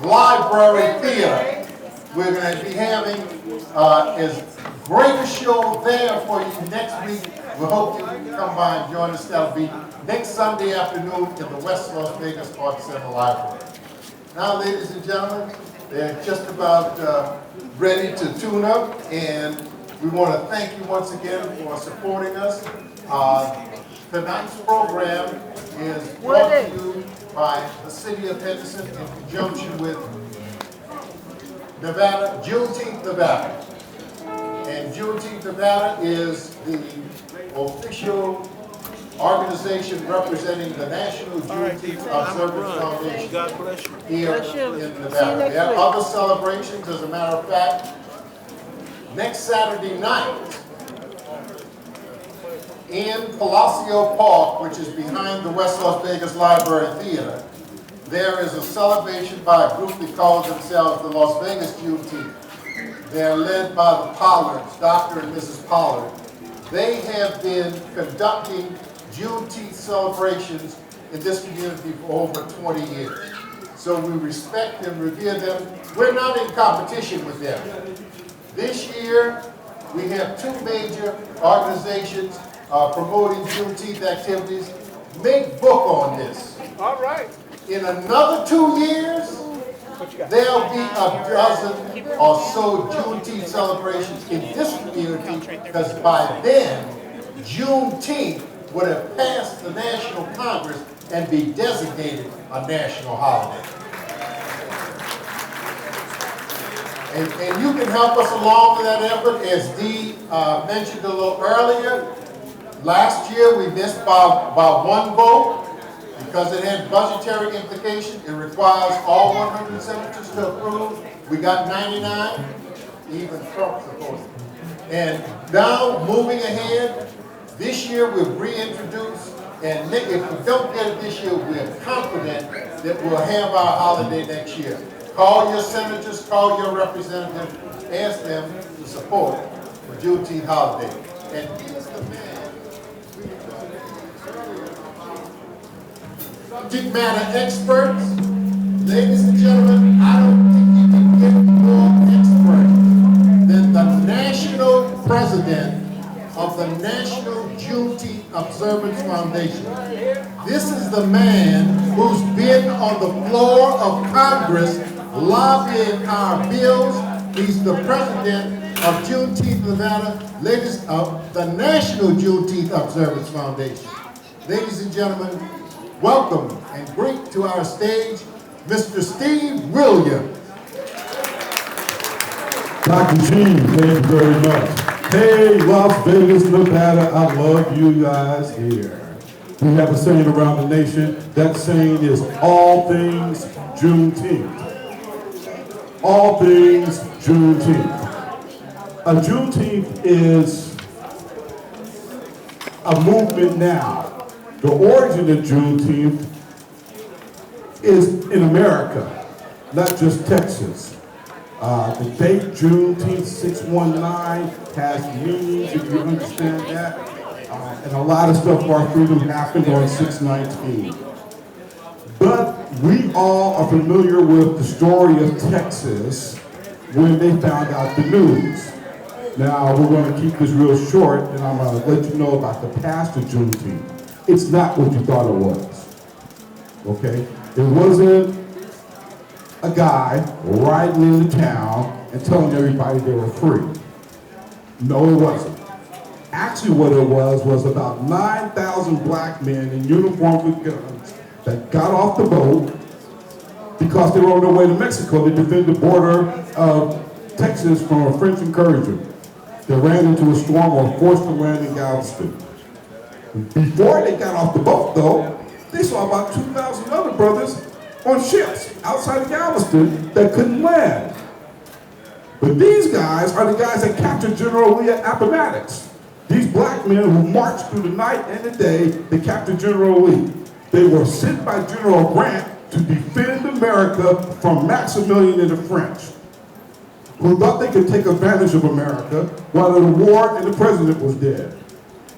Library Theater. We're going to be having as great a show there for you next week. We hope you can come by and join us. That'll be next Sunday afternoon in the West Las Vegas Arts Center Library. Now, ladies and gentlemen, they're just about ready to tune up, and we want to thank you once again for supporting us. Tonight's program is brought to you by the City of Henderson in conjunction with Nevada, Juneteenth, Nevada. And Juneteenth, Nevada is the official organization representing the National Juneteenth Observance Foundation here in Nevada. There are other celebrations, as a matter of fact. Next Saturday night, in Palacio Park, which is behind the West Las Vegas Library Theater, there is a celebration by a group that calls themselves the Las Vegas Juneteenth. They're led by the Pollards, Dr. and Mrs. Pollard. They have been conducting Juneteenth celebrations in this community for over 20 years. So we respect and revere them. We're not in competition with them. This year, we have two major organizations promoting Juneteenth activities. Make book on this. All right. In another 2 years, there'll be a dozen or so Juneteenth celebrations in this community, because by then, Juneteenth would have passed the National Congress and be designated a national holiday. And you can help us along with that effort. As Dee mentioned a little earlier, last year we missed by one vote because it had budgetary implications. It requires all 100 senators to approve. We got 99, even Trump supposed to. And now, moving ahead, this year we've reintroduced, and if we don't get it this year, we're confident that we'll have our holiday next year. Call your senators, call your representatives, ask them to support the Juneteenth holiday. And here's the man. Subject matter experts, ladies and gentlemen, I don't think you can get more expert than the national president of the National Juneteenth Observance Foundation. This is the man who's been on the floor of Congress lobbying our bills. He's the president of Juneteenth Nevada, ladies of the National Juneteenth Observance Foundation. Ladies and gentlemen, welcome and greet to our stage, Mr. Steve Williams. Dr. Gene, thank you very much. Hey, Las Vegas, Nevada, I love you guys here. We have a saying around the nation. That saying is all things Juneteenth. All things Juneteenth. A Juneteenth is a movement now. The origin of Juneteenth is in America, not just Texas. The date Juneteenth 619 has meanings, if you understand that. And a lot of stuff for our freedom happened on 619. But we all are familiar with the story of Texas when they found out the news. Now, we're going to keep this real short, and I'm going to let you know about the past of Juneteenth. It's not what you thought it was, okay? It wasn't a guy riding into town and telling everybody they were free. No, it wasn't. Actually, what it was about 9,000 black men in uniform with guns that got off the boat because they were on their way to Mexico to defend the border of Texas from a French incursion. They ran into a storm or were forced to land in Galveston. Before they got off the boat, though, they saw about 2,000 other brothers on ships outside of Galveston that couldn't land. But these guys are the guys that captured General Lee at Appomattox. These black men who marched through the night and the day, they captured General Lee. They were sent by General Grant to defend America from Maximilian and the French, who thought they could take advantage of America while the war and the president was dead.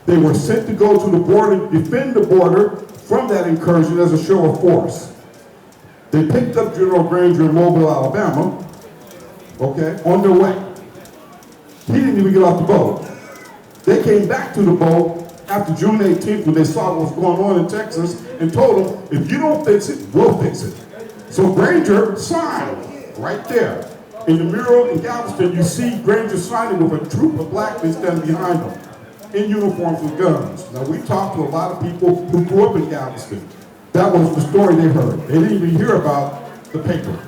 They were sent to go to the border, defend the border from that incursion as a show of force. They picked up General Granger in Mobile, Alabama, okay, on their way. He didn't even get off the boat. They came back to the boat after June 18th when they saw what was going on in Texas and told them, if you don't fix it, we'll fix it. So Granger signed right there. In the mural in Galveston, you see Granger signing with a troop of black men standing behind him in uniforms with guns. Now, we talked to a lot of people who grew up in Galveston. That was the story they heard. They didn't even hear about the paper.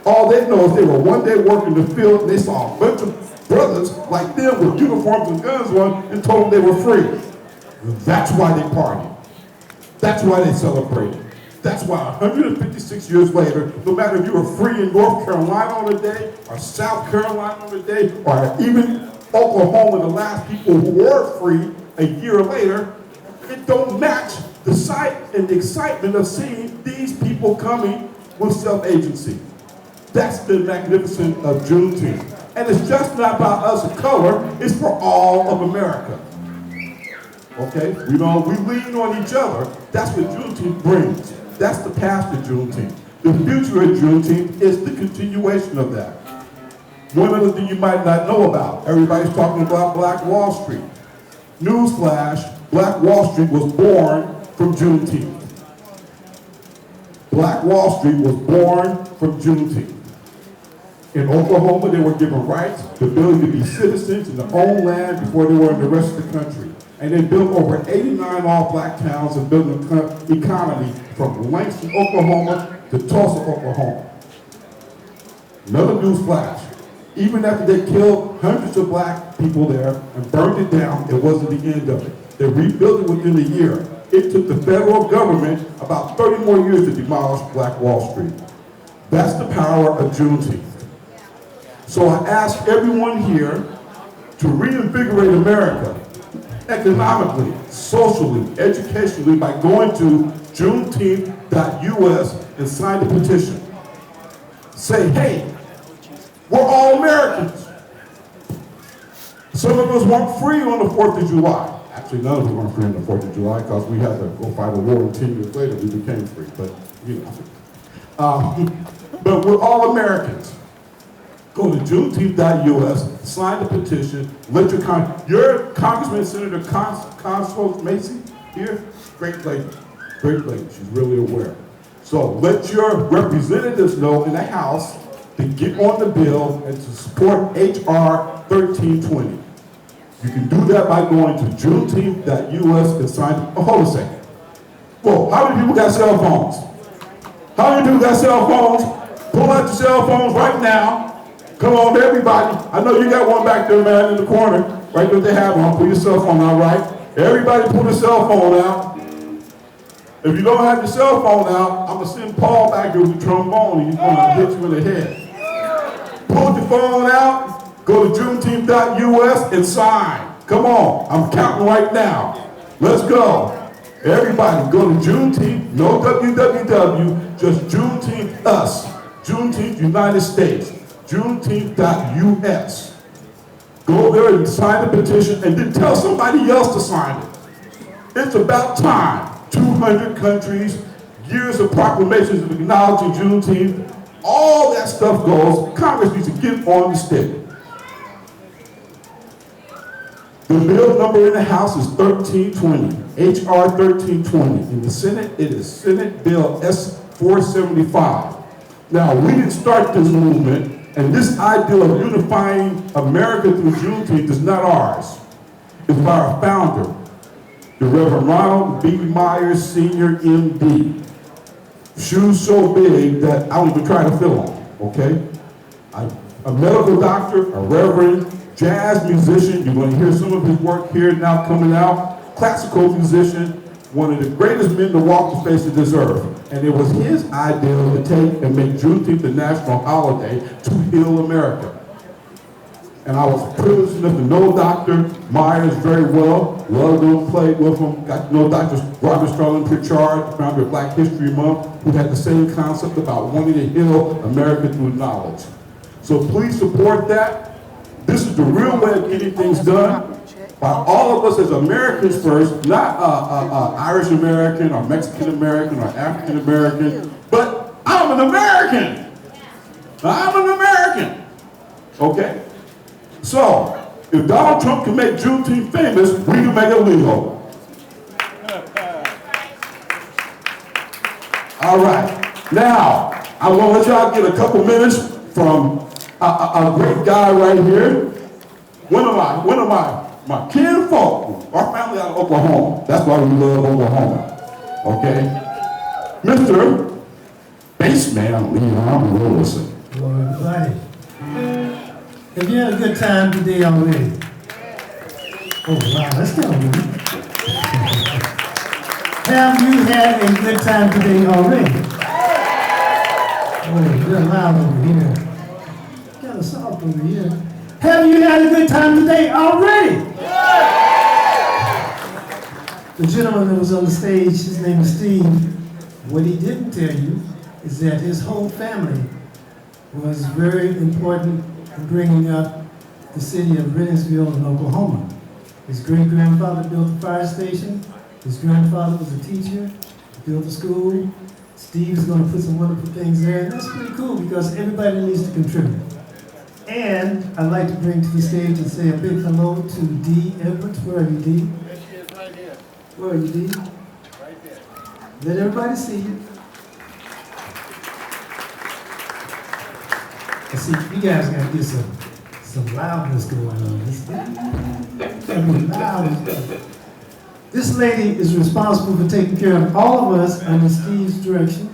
All they know is they were one day working the field and they saw a bunch of brothers like them with uniforms and guns on and told them they were free. That's why they partied. That's why they celebrated. That's why 156 years later, no matter if you were free in North Carolina on a day, or South Carolina on a day, or even Oklahoma, the last people who were free a year later, it don't match the sight and the excitement of seeing these people coming with self-agency. That's the magnificence of Juneteenth. And it's just not about us of color, it's for all of America. Okay? You know, we lean on each other. That's what Juneteenth brings. That's the past of Juneteenth. The future of Juneteenth is the continuation of that. One other thing you might not know about, everybody's talking about Black Wall Street. Newsflash, Black Wall Street was born from Juneteenth. Black Wall Street was born from Juneteenth. In Oklahoma, they were given rights, the ability to be citizens in their own land before they were in the rest of the country. And they built over 89 all-black towns and built an economy from Langston, Oklahoma to Tulsa, Oklahoma. Another news flash. Even after they killed hundreds of black people there and burned it down, it wasn't the end of it. They rebuilt it within a year. It took the federal government about 30 more years to demolish Black Wall Street. That's the power of Juneteenth. So I ask everyone here to reinvigorate America economically, socially, educationally by going to juneteenth.us and sign the petition. Say, hey, we're all Americans. Some of us weren't free on the 4th of July. Actually, none of us weren't free on the 4th of July because we had to go fight a war and 10 years later we became free, but you know. But we're all Americans. Go to juneteenth.us, sign the petition, let your Congressman, Senator Constance Macy here, great lady, she's really aware. So let your representatives know in the House to get on the bill and to support H.R. 1320. You can do that by going to juneteenth.us and sign, oh, hold a second. Whoa, how many people got cell phones? How many people got cell phones? Pull out your cell phones right now. Come on, everybody. I know you got one back there, man, in the corner. Right there they have one. Pull your cell phone out, right? Everybody pull the cell phone out. If you don't have your cell phone out, I'm going to send Paul back here with the trombone and he's going to hit you in the head. Pull your phone out, go to juneteenth.us and sign. Come on, I'm counting right now. Let's go. Everybody go to Juneteenth, no www, just Juneteenth us. Juneteenth United States. Juneteenth.us. Go there and sign the petition and then tell somebody else to sign it. It's about time. 200 countries, years of proclamations of acknowledging Juneteenth, all that stuff goes. Congress needs to get on the stick. The bill number in the House is 1320, H.R. 1320. In the Senate, it is Senate Bill S-475. Now, we didn't start this movement. And this idea of unifying America through Juneteenth is not ours. It's by our founder, the Reverend Ronald B. Myers, Sr., M.D. Shoes so big that I don't even try to fill them, okay? A medical doctor, a reverend, jazz musician. You're going to hear some of his work here now coming out. Classical musician, one of the greatest men to walk the face of this earth. And it was his idea to take and make Juneteenth a national holiday to heal America. And I was privileged enough to know Dr. Myers very well. Loved him, played with him. Got to know Dr. Robert Sterling Pritchard, founder of Black History Month, who had the same concept about wanting to heal America through knowledge. So please support that. This is the real way of getting things done. By all of us as Americans first, not Irish American or Mexican American or African American, but I'm I'm an American. I'm an American. Okay? So, if Donald Trump can make Juneteenth famous, we can make it legal. All right. Now, I'm going to let y'all get a couple minutes from a great guy right here. One of my kinfolk, our family out of Oklahoma. That's why we love Oklahoma. Okay? Mr. Bassman Leon Wilson. Hello, everybody. Have you had a good time today already? Oh, wow, that's kind of weird. Have you had a good time today already? Oh, you're loud over here. Kind of soft over here. Have you had a good time today already? The gentleman that was on the stage, his name is Steve. What he didn't tell you is that his whole family was very important in bringing up the city of Renningsville in Oklahoma. His great-grandfather built a fire station. His grandfather was a teacher, built a school. Steve is going to put some wonderful things there, and that's pretty cool because everybody needs to contribute. And I'd like to bring to the stage and say a big hello to Dee Edwards. Where are you, Dee? She is right here. Where are you, Dee? Right there. Let everybody see you. Let's see, you guys got to get some loudness going on. This lady is responsible for taking care of all of us under Steve's direction,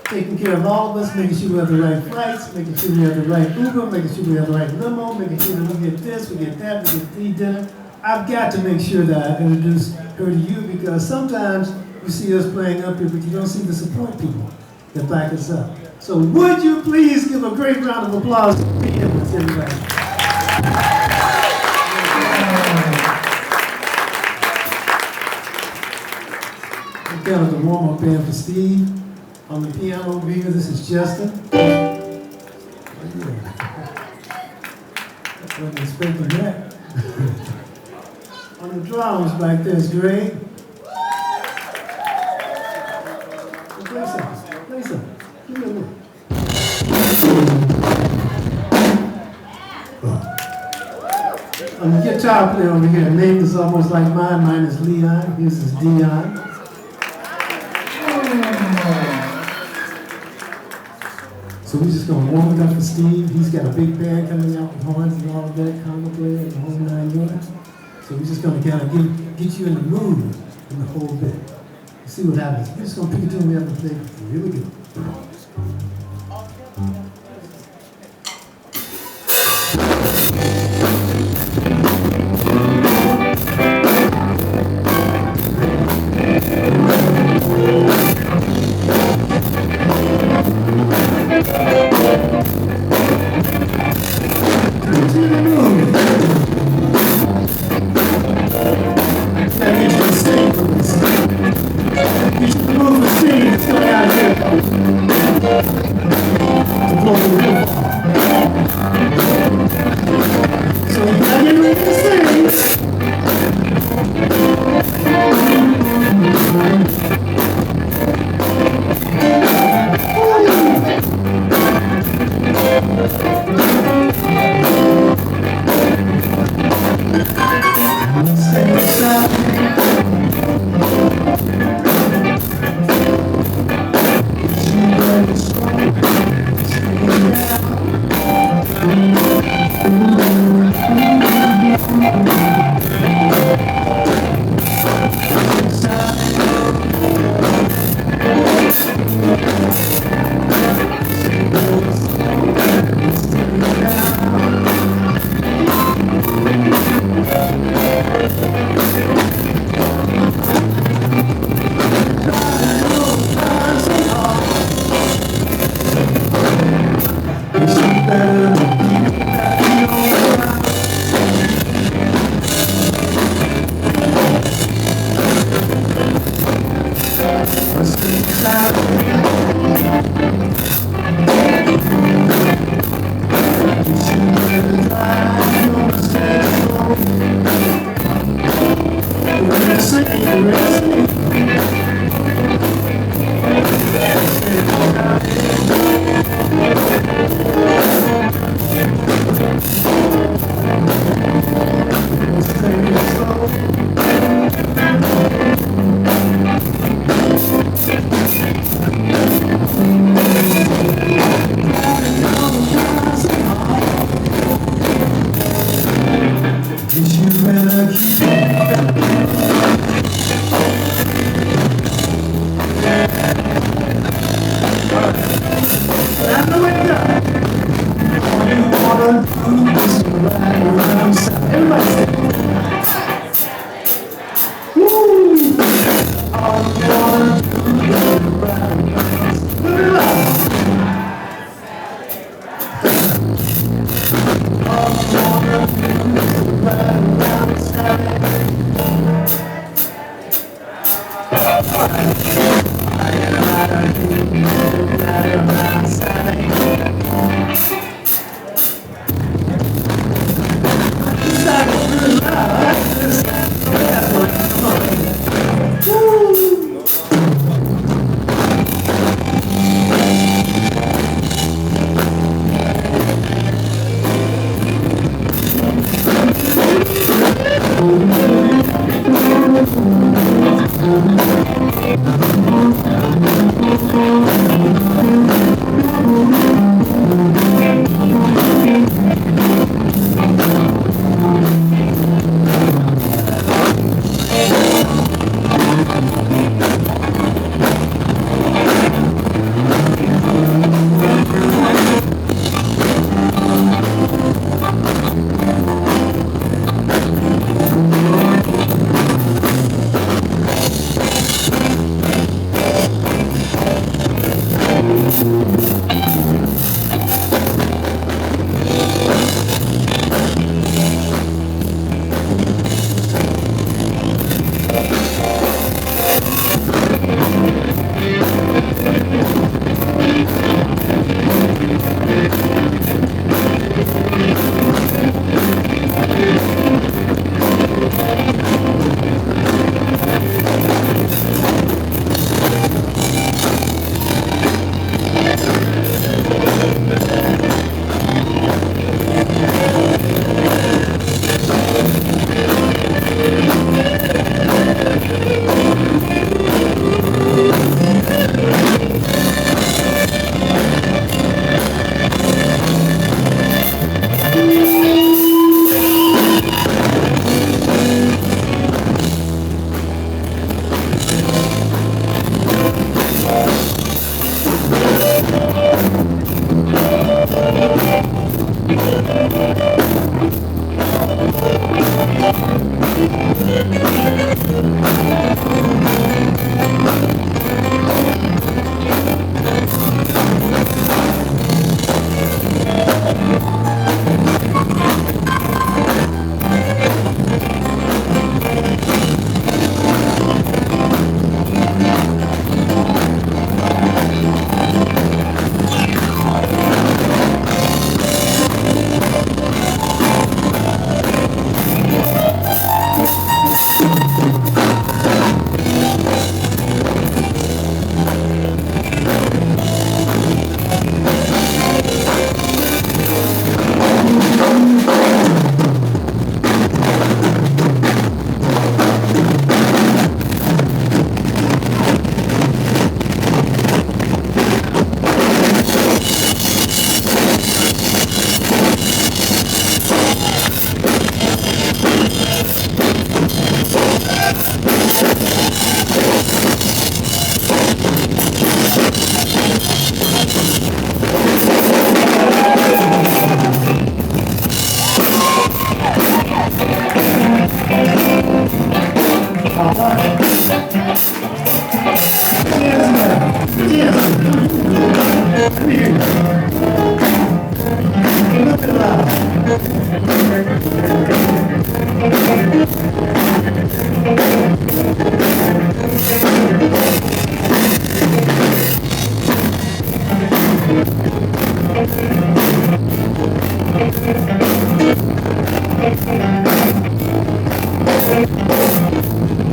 taking care of all of us, making sure we have the right flights, making sure we have the right Uber, making sure we have the right limo, making sure that we get this, we get that, we get free dinner. I've got to make sure that I introduce her to you because sometimes you see us playing up here, but you don't see the support people that back us up. So would you please give a great round of applause to Dee Edwards, everybody. Kind of the warm-up band for Steve. On the piano over here, this is Justin. I wasn't expecting that. On the drums back there is Greg. Play something. Play something. Give me a look. On the guitar player over here, name is almost like mine. Mine is Leon. His is Dion. So we're just going to warm it up for Steve. He's got a big band coming out with horns and all of that, conga player and the whole 9 yards. So we're just going to kind of get you in the mood in the whole bit. See what happens. We're just going to pick a tune we haven't played before. Here we go. gonna do is to ride around Sally. Everybody say, woo! All you wanna do is to ride around Sally. Put it loud. All you wanna do is to ride around Sally.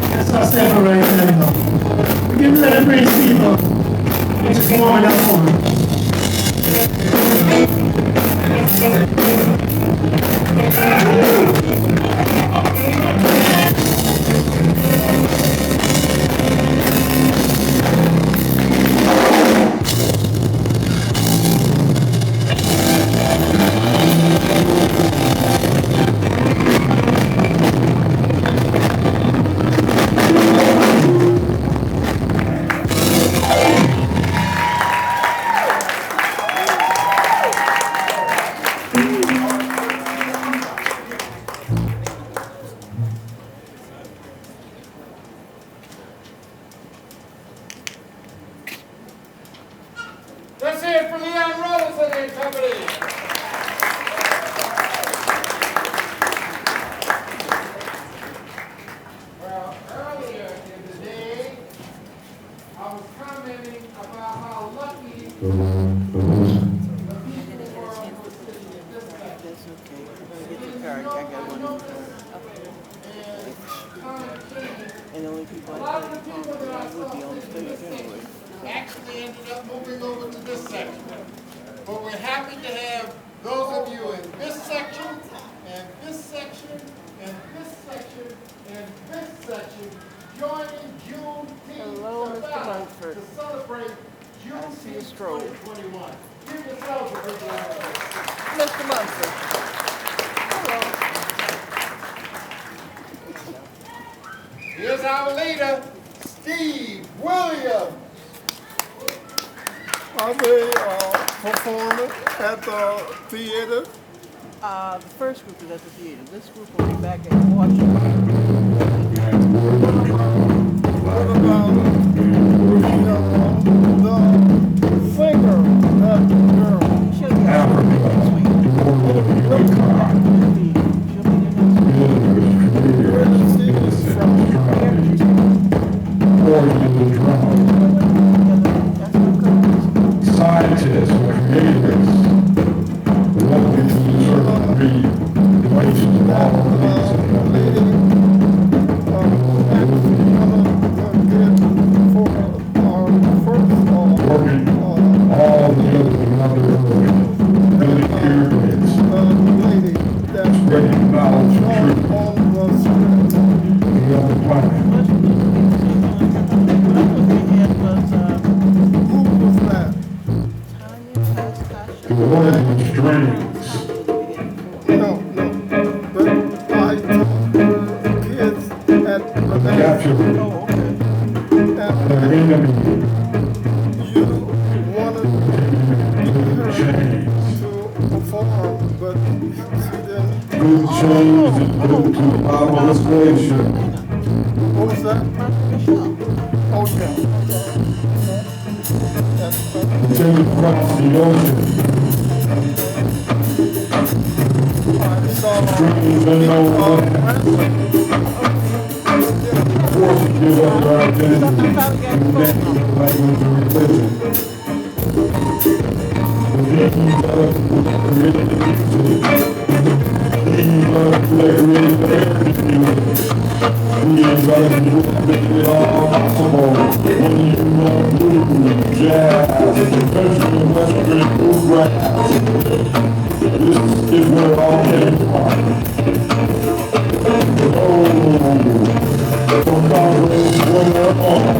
That's our sample right now. We're getting ready to bring Steve up. We're just warming up for him. A lot of the people that I saw in this section actually ended up moving over to this section. But we're happy to have those of you in this section, and this section, and this section, and this section joining Juneteenth Nevada to celebrate Juneteenth 2021. Give yourselves a big round of applause. Mr. Munford. Hello. Here's our leader, Steve Williams. Are they performing at the theater? The first group is at the theater. This group will be back in Washington. What about the singer, that girl? She'll be there next week. She'll be there next week. Where is she from? That's my cousin. Scientists, creators, welcome to the certain relations of all of these. Working all the other really pyramids, spreading knowledge and truth to the other planet. The Oregon strings. Capture their enemy. Good change is good to our nation. What was that? Oh, yeah. Take it across the ocean. Strings and no forced to give up their identity in name, language, and religion. These are created music. These are created heritage music. These are making it all possible. When you know blues, jazz, country, western, bluegrass. This is where it all came from. Oh, from Congress, where they're on.